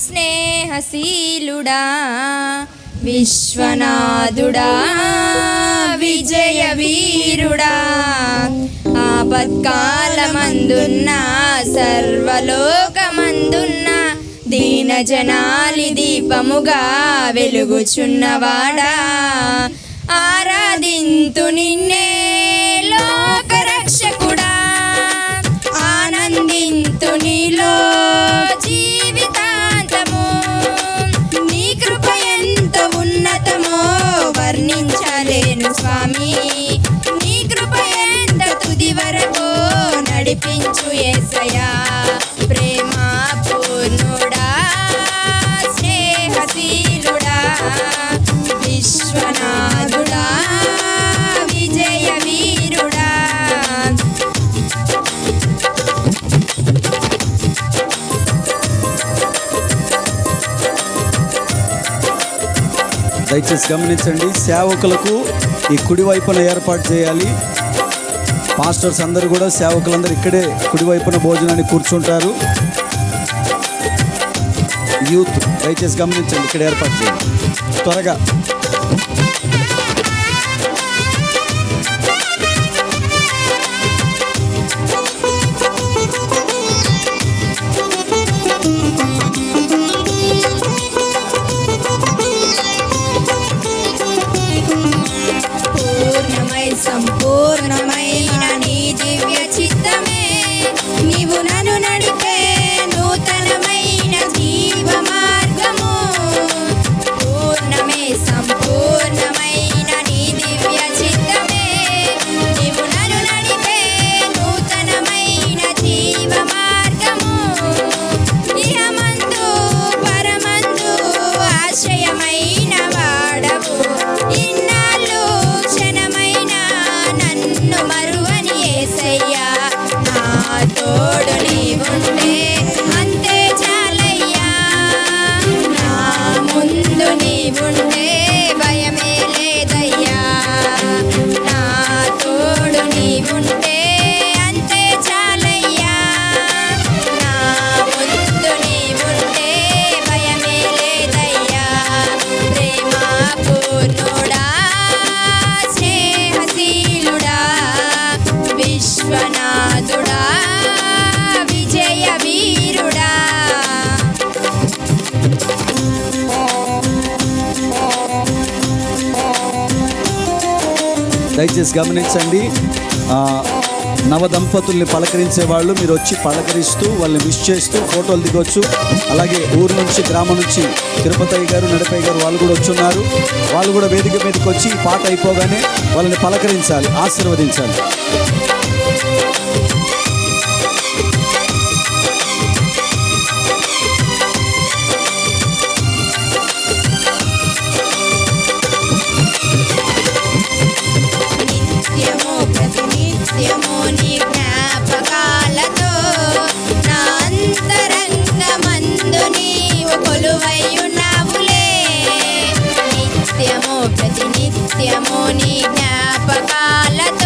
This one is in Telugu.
స్నేహశీలుడా విశ్వనాథుడా విజయ వీరుడా ఆపత్కాలమందున్న సర్వలోకమందున్న దీన జనాలి దీపముగా వెలుగుచున్నవాడా ఆరాధింతు నిన్నే లోకరక్షకుడా ఆనందింతు నీలో జీవితాంతము నీ కృప ఎంత ఉన్నతమో వర్ణించలేను స్వామి నీ కృప ఎంత తుది వరకు నడిపించు యేసయ్యా ప్రేమ పూర్ణుడా స్నేహశీలుడా విశ్వనాథుడా విజయ వీరుడా. దయచేసి గమనించండి, సేవకులకు ఈ కుడి వైపున ఏర్పాటు చేయాలి. పాస్టర్స్ అందరూ కూడా సేవకులందరూ ఇక్కడే కుడివైపున భోజనాన్ని కూర్చుంటారు. యూత్ దయచేసి గమనించండి, ఇక్కడ ఏర్పాటు చేయండి త్వరగా. సంపూర్ణమైన నీ దివ్య చిత్తమే నీవు నన్ను నడిపే నూతనమైన జీవ మార్గము పూర్ణమే సంపూర్ణమైన నీ దివ్య చిత్తమే నీవు నన్ను నడిపే నూతనమైన జీవ మార్గము ఇహమందు పరమందు ఆశ్రయమైన వాడవు ఇన్నాళ్ళు నన్ను మరువని యేసయ్యా నా తోడు నీవుంటే అంతే చాలయ్యా నా ముందు నీవుంటే భయమే లేదయ్యా నా తోడు నీవుంటే అంతే చాలయ్యా నా ముందు నీవుంటే భయమే లేదయ్యా ప్రేమ పూర్ణుడా విశ్వనాథుడా విజయ వీరుడా. దయచేసి గమనించండి, నవ దంపతుల్ని పలకరించే వాళ్ళు మీరు వచ్చి పలకరిస్తూ వాళ్ళని విష్ చేస్తూ ఫోటోలు దిగొచ్చు. అలాగే ఊరు నుంచి గ్రామం నుంచి తిరుపతయ్య గారు నడిపయ్య గారు వాళ్ళు కూడా వచ్చున్నారు. వాళ్ళు కూడా వేదిక మీదకి వచ్చి ఈ పాట అయిపోగానే వాళ్ళని పలకరించాలి, ఆశీర్వదించాలి. నిత్యము నీ జ్ఞాపకాలతో నా అంతరంగమందు నీవు కొలువై ఉన్నావులే నిత్యము ప్రతినిత్యము నీ జ్ఞాపకాలతో